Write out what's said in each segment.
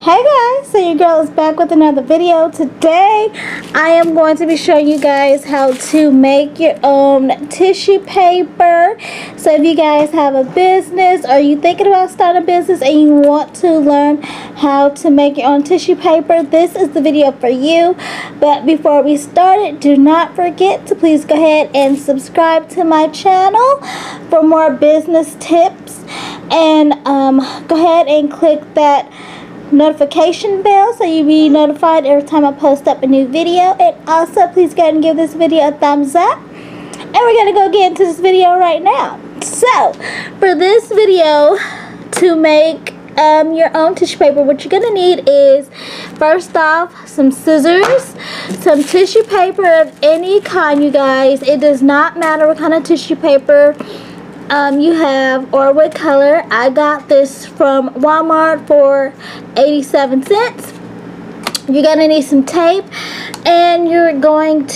Hey guys, so your girl is back with another video. Today I am going to be showing you guys how to make your own tissue paper. So if you guys have a business or you thinking about starting a business and you want to learn how to make your own tissue paper, this is the video for you. But before we start it, do not forget to please go ahead and subscribe to my channel for more business tips, and go ahead and click that notification bell so you'll be notified every time I post up a new video. And also please go ahead and give this video a thumbs up, and we're gonna go get into this video right now. So for this video, to make your own tissue paper, what you're gonna need is, first off, some scissors, some tissue paper of any kind, you guys. It does not matter what kind of tissue paper you have or what color. I got this from Walmart for 87 cents. You're gonna need some tape, and you're gonna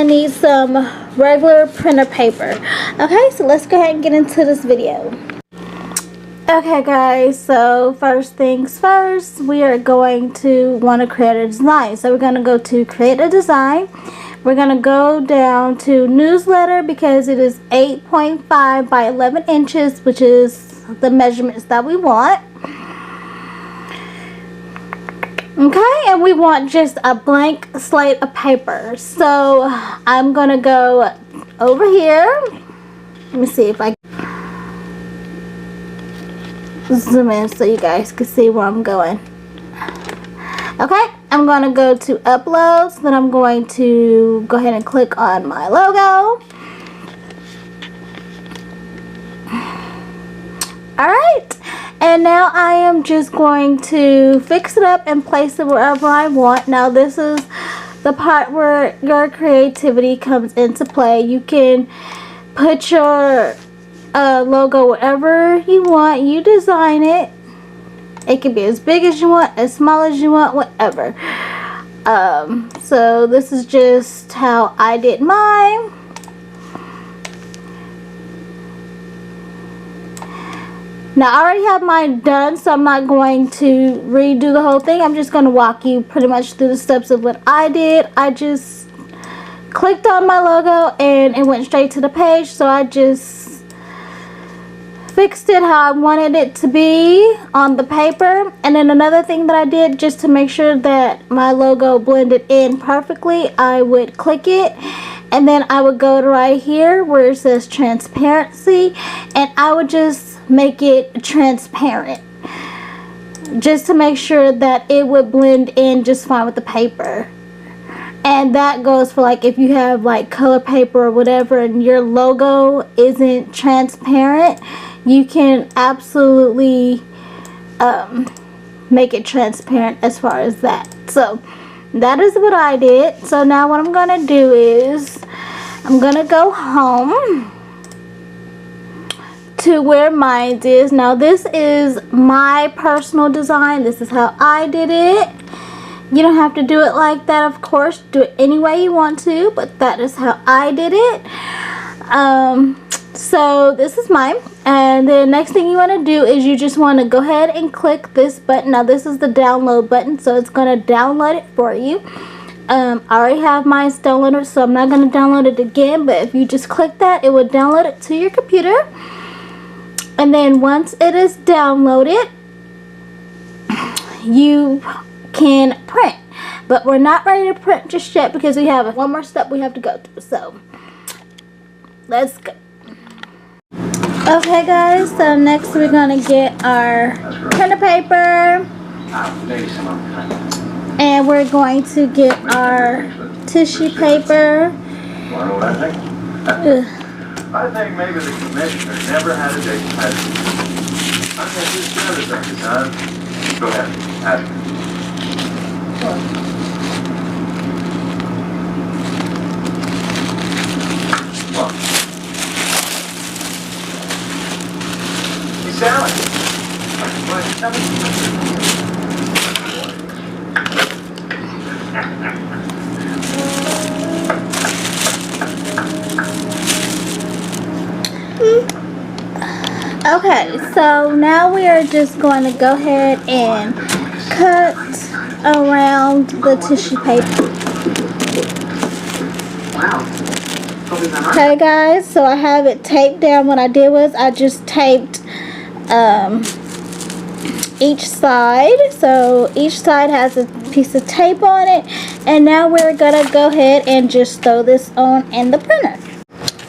need some regular printer paper. Okay, so let's go ahead and get into this video. Okay guys, so first things first, we are going to want to create a design. So we're going to go to create a design. We're going to go down to newsletter because it is 8.5 by 11 inches, which is the measurements that we want. Okay, and we want just a blank slate of paper. So I'm going to go over here. Let me see if I zoom in so you guys can see where I'm going. Okay, I'm going to go to uploads, then I'm going to go ahead and click on my logo. Alright, and now I am just going to fix it up and place it wherever I want. Now this is the part where your creativity comes into play. You can put your logo wherever you want. You design it. It can be as big as you want, as small as you want, whatever. So this is just how I did mine. Now I already have mine done, so I'm not going to redo the whole thing. I'm just going to walk you pretty much through the steps of what I did. I just clicked on my logo and it went straight to the page, so I just fixed it how I wanted it to be on the paper. And then another thing that I did, just to make sure that my logo blended in perfectly, I would click it and then I would go to right here where it says transparency, and I would just make it transparent just to make sure that it would blend in just fine with the paper. And that goes for like if you have like color paper or whatever and your logo isn't transparent, you can absolutely make it transparent as far as that. So that is what I did. So now what I'm gonna do is I'm gonna go home to where mine is. Now this is my personal design. This is how I did it. You don't have to do it like that, of course. Do it any way you want to, but that is how I did it. So this is mine, and the next thing you want to do is you just want to go ahead and click this button. Now this is the download button, so it's going to download it for you. I already have mine downloaded, so I'm not going to download it again, but if you just click that, it will download it to your computer. And then once it is downloaded, you can print. But we're not ready to print just yet because we have one more step we have to go through. So let's go. Okay guys, so next we're gonna get our printer paper, and we're going to get our tissue paper. I think maybe the commissioner never had a date. I think this the other thing is done. Go ahead, ask her. Well, hey Sally. What? Tell me. Okay, so now we are just going to go ahead and cut around the tissue paper. Okay guys, so I have it taped down. What I did was I just taped each side. So each side has a piece of tape on it. And now we're gonna go ahead and just throw this on in the printer.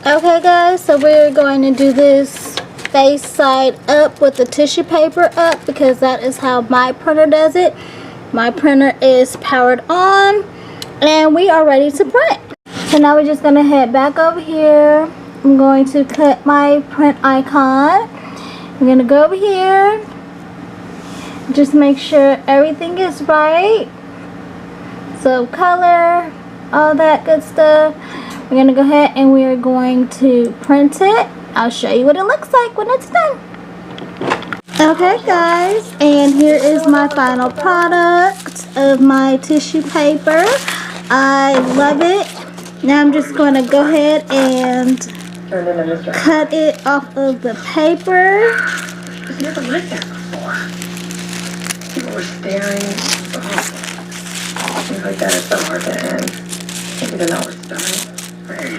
Okay guys, so we're going to do this face side up with the tissue paper up, because that is how my printer does it. My printer is powered on and we are ready to print. So now we're just going to head back over here. I'm going to cut my print icon. We're going to go over here. Just make sure everything is right. So color, all that good stuff. We're going to go ahead and we are going to print it. I'll show you what it looks like when it's done. Okay guys, and here is my final product of my tissue paper. I love it. Now I'm just going to go ahead and cut it off of the paper. I've never lived there before. People were staring. Things like that are so hard to end. Even though we're starting.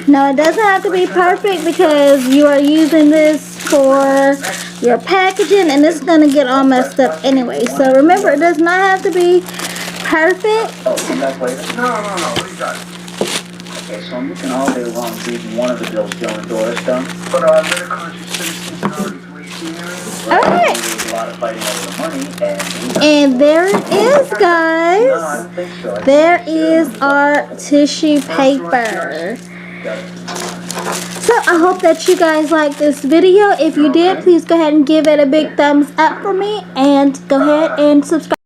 No, it doesn't have to be perfect, because you are using this for your packaging and it's going to get all messed up anyway. So remember, it does not have to be perfect. Oh, come back later? No. What do you got? Okay, so I'm looking all day long to see one of the bills Joe and Doris done. But better conscious citizens are already policing areas. Okay. There's a lot of fighting over the money, And there it is, no, I guys. don't think so. There is our tissue paper. So I hope that you guys liked this video. If you did, please go ahead and give it a big thumbs up for me, and go ahead and subscribe.